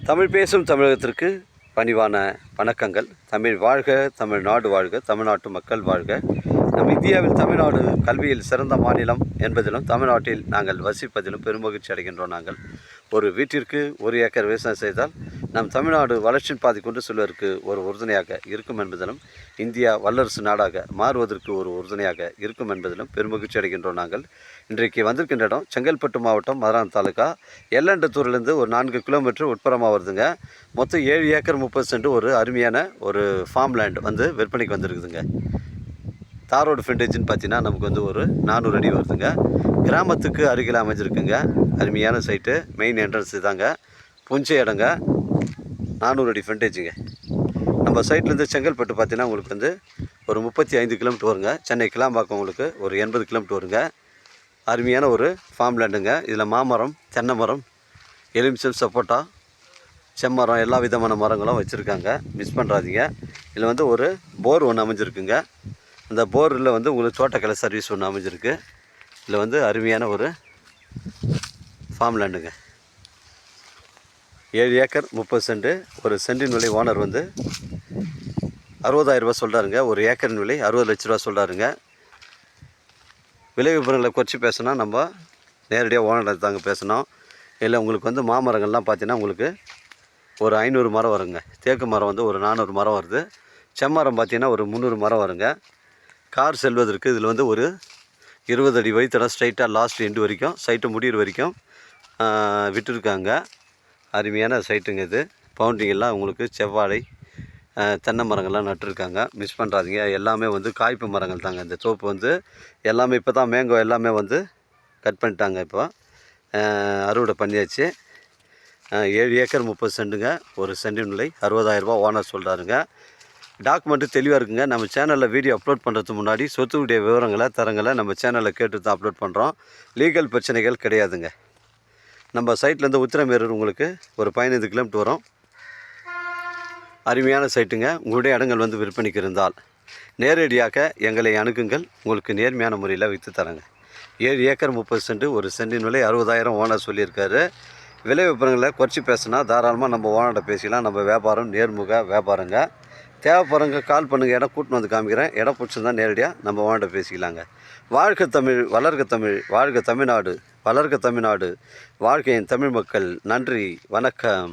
தமிழ் பேசும் தமிழகத்திற்கு பணிவான வணக்கங்கள். தமிழ் வாழ்க, தமிழ்நாடு வாழ்க, தமிழ்நாட்டு மக்கள் வாழ்க. நம் இந்தியாவில் தமிழ்நாடு கல்வியில் சிறந்த மாநிலம் என்பதிலும் தமிழ்நாட்டில் நாங்கள் வசிப்பதிலும் பெருமகிழ்ச்சி அடைகின்றோம். நாங்கள் ஒரு வீட்டிற்கு 1 ஏக்கர் விவசாயம் செய்தால் நம் தமிழ்நாடு வளர்ச்சியின் பாதை கொண்டு செல்வதற்கு ஒரு உறுதுணையாக இருக்கும் என்பதிலும் இந்தியா வல்லரசு நாடாக மாறுவதற்கு ஒரு உறுதுணையாக இருக்கும் என்பதிலும் பெருமகிழ்ச்சி அடைகின்றோம். நாங்கள் இன்றைக்கு வந்திருக்கின்ற இடம் செங்கல்பட்டு மாவட்டம் மதுரான் தாலுகா எல்லண்டத்தூர்லேருந்து ஒரு 4 கிலோமீட்டர் உட்புறமாக வருதுங்க. மொத்தம் 7 ஏக்கர் 30 சென்ட் ஒரு அருமையான ஒரு ஃபார்ம் லேண்ட் வந்து விற்பனைக்கு வந்திருக்குதுங்க. தாரோடு ஃப்ரண்டேஜ்னு பார்த்தீங்கன்னா நமக்கு வந்து ஒரு 400 அடி வருதுங்க. கிராமத்துக்கு அருகில் அமைஞ்சிருக்குங்க. அருமையான சைட்டு, மெயின் என்ட்ரன்ஸ் தாங்க, புஞ்சை இடங்க, 400 அடி ஃப்ரண்டேஜுங்க. நம்ம சைட்லேருந்து செங்கல்பட்டு பார்த்தீங்கன்னா உங்களுக்கு வந்து ஒரு 35 கிலோமீட்டர் வருங்க. சென்னை கிளாம்பாக்கம் உங்களுக்கு ஒரு 80 கிலோமீட்டர் வருங்க. அருமையான ஒரு ஃபார்ம் லேண்டுங்க. இதில் மாமரம், தென்னை மரம், எலுமிச்சம், சப்போட்டா, செம்மரம், எல்லா விதமான மரங்களும் வச்சுருக்காங்க. மிஸ் பண்ணுறாதீங்க. இதில் வந்து ஒரு போர் ஒன்று அமைஞ்சிருக்குங்க. அந்த போரில் வந்து உங்களுக்கு தோட்டக்கலை சர்வீஸ் ஒன்று அமைஞ்சிருக்கு. இதில் வந்து அருமையான ஒரு ஃபார்ம் லேண்டுங்க. 7 acre 30 send. ஒரு சென்டின் விலை ஓனர் வந்து 60,000 ரூபா சொல்கிறாருங்க. ஒரு ஏக்கரின் விலை 60 லட்ச ரூபா சொல்கிறாருங்க. விலை விவரங்களை குறைச்சி பேசினா நம்ம நேரடியாக ஓனர் தாங்க பேசணும். இல்லை உங்களுக்கு வந்து மாமரங்கள்லாம் பார்த்தீங்கன்னா உங்களுக்கு ஒரு 500 மரம் வருங்க. தேக்கு மரம் வந்து ஒரு 400 மரம் வருது. செம்மரம் பார்த்தீங்கன்னா ஒரு 300 மரம் வருங்க. கார் செல்வதற்கு இதில் வந்து ஒரு 20 அடி வழித்தடம் ஸ்ட்ரைட்டாக லாஸ்ட் எண்டு வரைக்கும் சைட்டு முடிகிற வரைக்கும் விட்டுருக்காங்க. அருமையான சைட்டுங்க இது. பவுண்டரிங்கெல்லாம் உங்களுக்கு செவ்வாழை, தென்னை மரங்கள்லாம் நட்டுருக்காங்க. மிஸ் பண்ணுறாதீங்க. எல்லாமே வந்து காய்ப்பு மரங்கள் தாங்க. இந்த தோப்பு வந்து எல்லாமே இப்போ தான் மேங்கோ எல்லாமே வந்து கட் பண்ணிட்டாங்க. இப்போ அறுவடை பண்ணியாச்சு. 7 ஏக்கர் 30 சென்ட்டுங்க. ஒரு சென்டின் விலை 60,000 ரூபா ஓனர் சொல்கிறாருங்க. டாக்குமெண்ட்டு தெளிவாக இருக்குங்க. நம்ம சேனலில் வீடியோ அப்லோட் பண்ணுறதுக்கு முன்னாடி சொத்துடைய விவரங்களை தரங்களை நம்ம சேனலில் கேட்டு தான் அப்லோட் பண்ணுறோம். லீகல் பிரச்சனைகள் கிடையாதுங்க. நம்ம சைட்லேருந்து உத்திரமேரூர் உங்களுக்கு ஒரு 15 கிலோமீட்டர் வரும். அருமையான சைட்டுங்க. உங்களுடைய இடங்கள் வந்து விற்பனைக்கு இருந்தால் நேரடியாக எங்களை அணுகுங்கள். உங்களுக்கு நேர்மையான முறையில் விற்று தரேங்க. 7 ஏக்கர் 30 சென்ட். ஒரு சென்டின் விலை 60,000 ஓனர் சொல்லியிருக்காரு. விலை விவரங்களை குறைச்சி பேசினா தாராளமாக நம்ம ஓனர்கிட்ட பேசிக்கலாம். நம்ம வியாபாரம் நேர்முக வியாபாரங்க. தேவைப்படுறவங்க கால் பண்ணுங்கள். இடம் கூட்டின்னு வந்து காமிக்கிறேன். இடம் பிடிச்சிருந்தா நேரடியாக நம்ம ஓனர்கிட்ட பேசிக்கலாங்க. வாழ்க தமிழ், வளர்க தமிழ், வாழ்க தமிழ்நாடு, வளர்க தமிழ்நாடு, வாழ்க்கையின் தமிழ் மக்கள். நன்றி, வணக்கம்.